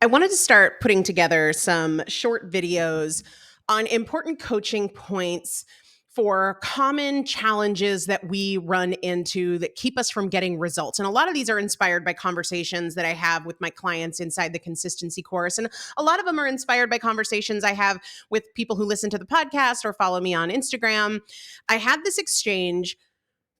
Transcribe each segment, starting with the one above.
I wanted to start putting together some short videos on important coaching points for common challenges that we run into that keep us from getting results. And a lot of these are inspired by conversations that I have with my clients inside the consistency course. And a lot of them are inspired by conversations I have with people who listen to the podcast or follow me on Instagram. I had this exchange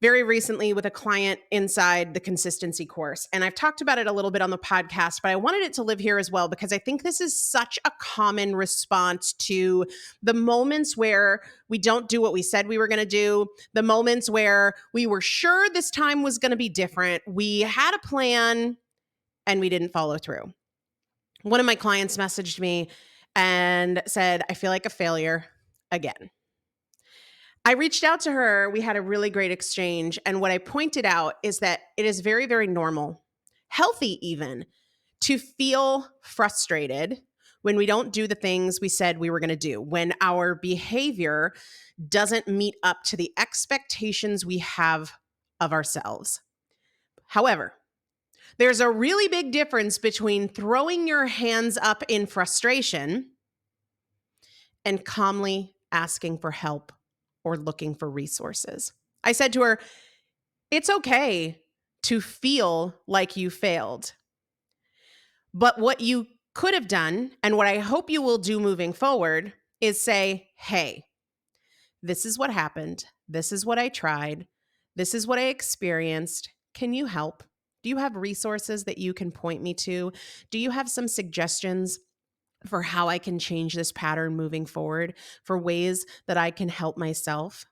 very recently with a client inside the consistency course. And I've talked about it a little bit on the podcast, but I wanted it to live here as well because I think this is such a common response to the moments where we don't do what we said we were going to do, the moments where we were sure this time was going to be different. We had a plan and we didn't follow through. One of my clients messaged me and said, I feel like a failure again. I reached out to her. We had a really great exchange. And what I pointed out is that it is very, very normal, healthy even, to feel frustrated when we don't do the things we said we were going to do, when our behavior doesn't meet up to the expectations we have of ourselves. However, there's a really big difference between throwing your hands up in frustration and calmly asking for help or looking for resources. I said to her, it's okay to feel like you failed. But what you could have done, and what I hope you will do moving forward, is say, hey, this is what happened. This is what I tried. This is what I experienced. Can you help? Do you have resources that you can point me to? Do you have some suggestions for how I can change this pattern moving forward, for ways that I can help myself?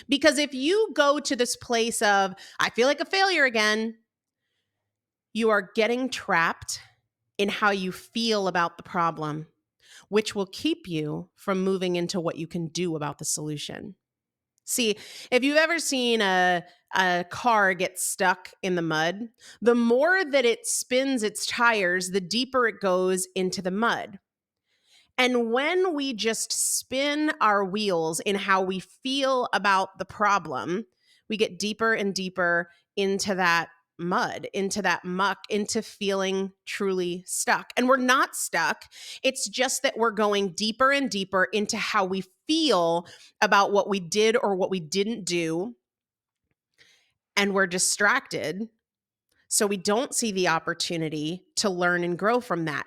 Because if you go to this place of, I feel like a failure again, you are getting trapped in how you feel about the problem, which will keep you from moving into what you can do about the solution. See, if you've ever seen a car get stuck in the mud, the more that it spins its tires, the deeper it goes into the mud. And when we just spin our wheels in how we feel about the problem, we get deeper and deeper into that mud, into that muck, into feeling truly stuck. And we're not stuck. It's just that we're going deeper and deeper into how we feel about what we did or what we didn't do. And we're distracted. So we don't see the opportunity to learn and grow from that.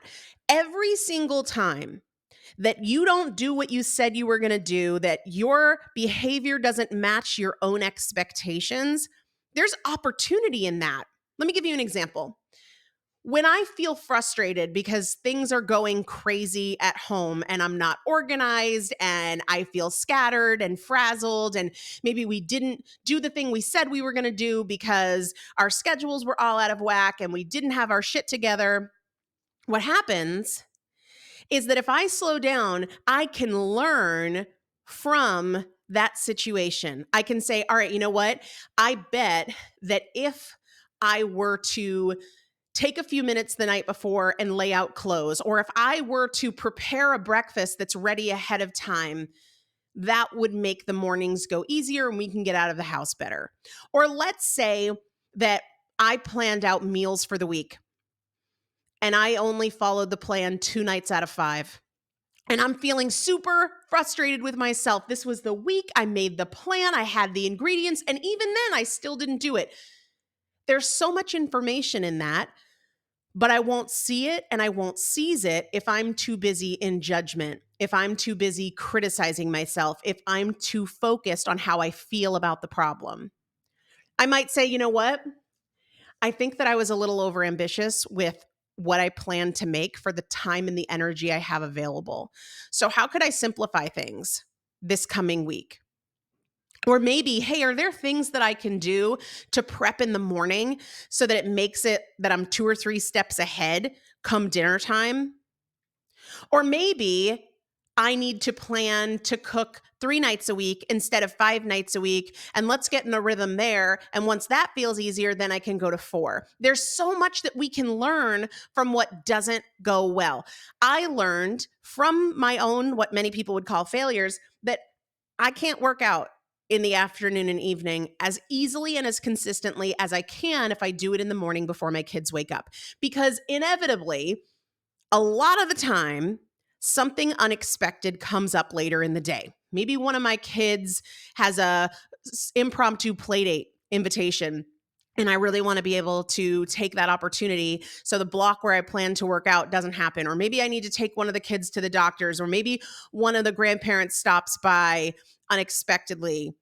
Every single time that you don't do what you said you were going to do, that your behavior doesn't match your own expectations, there's opportunity in that. Let me give you an example. When I feel frustrated because things are going crazy at home and I'm not organized and I feel scattered and frazzled, and maybe we didn't do the thing we said we were going to do because our schedules were all out of whack and we didn't have our shit together, what happens is that if I slow down, I can learn from that situation. I can say, all right, you know what? I bet that if I were to take a few minutes the night before and lay out clothes, or if I were to prepare a breakfast that's ready ahead of time, that would make the mornings go easier and we can get out of the house better. Or let's say that I planned out meals for the week and I only followed the plan 2 nights out of 5. And I'm feeling super frustrated with myself. This was the week I made the plan, I had the ingredients, and even then I still didn't do it. There's so much information in that, but I won't see it and I won't seize it if I'm too busy in judgment, if I'm too busy criticizing myself, if I'm too focused on how I feel about the problem. I might say, you know what? I think that I was a little overambitious with what I plan to make for the time and the energy I have available. So, how could I simplify things this coming week? Or maybe, hey, are there things that I can do to prep in the morning so that it makes it that I'm 2 or 3 steps ahead come dinner time? Or maybe I need to plan to cook 3 nights a week instead of 5 nights a week. And let's get in a rhythm there. And once that feels easier, then I can go to 4. There's so much that we can learn from what doesn't go well. I learned from my own, what many people would call failures, that I can't work out in the afternoon and evening as easily and as consistently as I can if I do it in the morning before my kids wake up. Because inevitably, A lot of the time, something unexpected comes up later in the day. Maybe one of my kids has a impromptu play date invitation, and I really want to be able to take that opportunity so the block where I plan to work out doesn't happen. Or maybe I need to take one of the kids to the doctors, or maybe one of the grandparents stops by unexpectedly.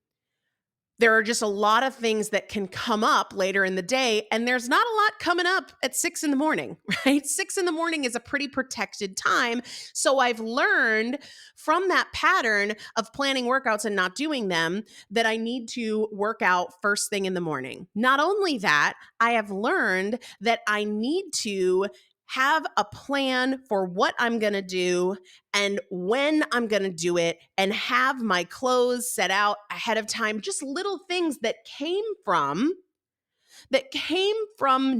There are just a lot of things that can come up later in the day, and there's not a lot coming up at 6 in the morning, right? 6 in the morning is a pretty protected time. So I've learned from that pattern of planning workouts and not doing them that I need to work out first thing in the morning. Not only that, I have learned that I need to have a plan for what I'm going to do and when I'm going to do it, and have my clothes set out ahead of time. Just little things that came from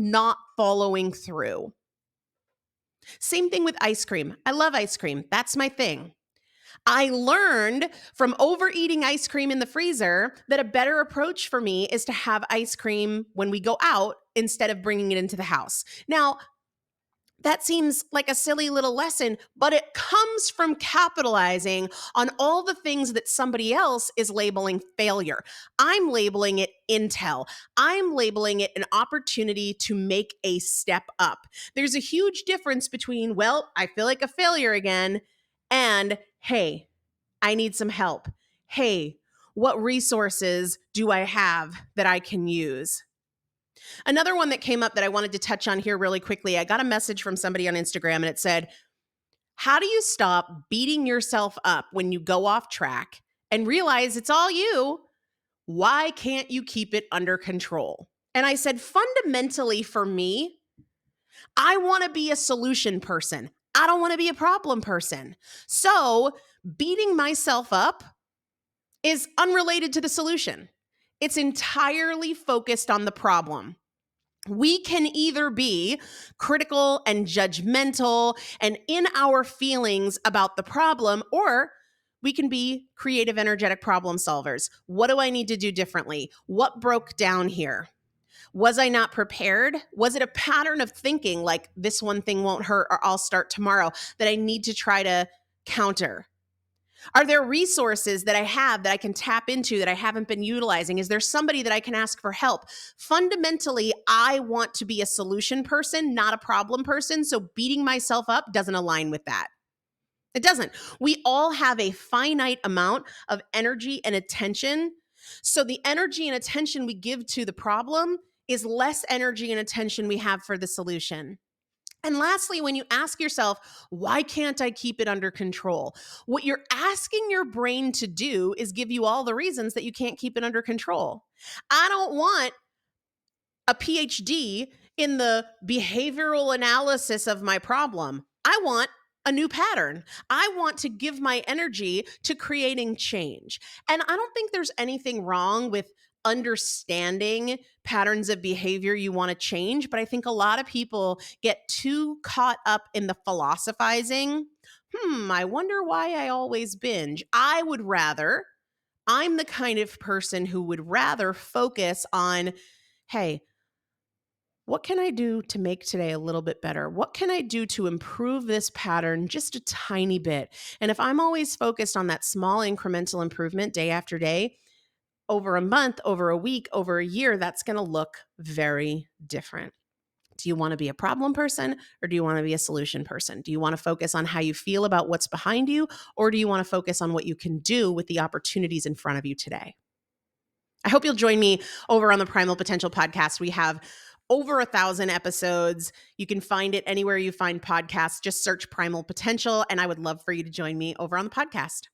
not following through. Same thing with ice cream. I love ice cream. That's my thing. I learned from overeating ice cream in the freezer that a better approach for me is to have ice cream when we go out instead of bringing it into the house. Now, that seems like a silly little lesson, but it comes from capitalizing on all the things that somebody else is labeling failure. I'm labeling it intel. I'm labeling it an opportunity to make a step up. There's a huge difference between, well, I feel like a failure again, and, hey, I need some help. Hey, what resources do I have that I can use? Another one that came up that I wanted to touch on here really quickly, I got a message from somebody on Instagram and it said, how do you stop beating yourself up when you go off track and realize it's all you? Why can't you keep it under control? And I said, fundamentally for me, I want to be a solution person. I don't want to be a problem person. So beating myself up is unrelated to the solution. It's entirely focused on the problem. We can either be critical and judgmental and in our feelings about the problem, or we can be creative, energetic problem solvers. What do I need to do differently? What broke down here? Was I not prepared? Was it a pattern of thinking like this one thing won't hurt or I'll start tomorrow that I need to try to counter? Are there resources that I have that I can tap into that I haven't been utilizing? Is there somebody that I can ask for help? Fundamentally, I want to be a solution person, not a problem person. So beating myself up doesn't align with that. It doesn't. We all have a finite amount of energy and attention. So the energy and attention we give to the problem is less energy and attention we have for the solution. And lastly, when you ask yourself, why can't I keep it under control? What you're asking your brain to do is give you all the reasons that you can't keep it under control. I don't want a PhD in the behavioral analysis of my problem. I want a new pattern. I want to give my energy to creating change. And I don't think there's anything wrong with understanding patterns of behavior you want to change, but I think a lot of people get too caught up in the philosophizing. I wonder why I always binge. I'm the kind of person who would rather focus on, hey, what can I do to make today a little bit better? What can I do to improve this pattern just a tiny bit? And if I'm always focused on that small incremental improvement day after day, over a month, over a week, over a year, that's going to look very different. Do you want to be a problem person or do you want to be a solution person? Do you want to focus on how you feel about what's behind you, or do you want to focus on what you can do with the opportunities in front of you today? I hope you'll join me over on the Primal Potential podcast. We have over 1,000 episodes. You can find it anywhere you find podcasts. Just search Primal Potential, and I would love for you to join me over on the podcast.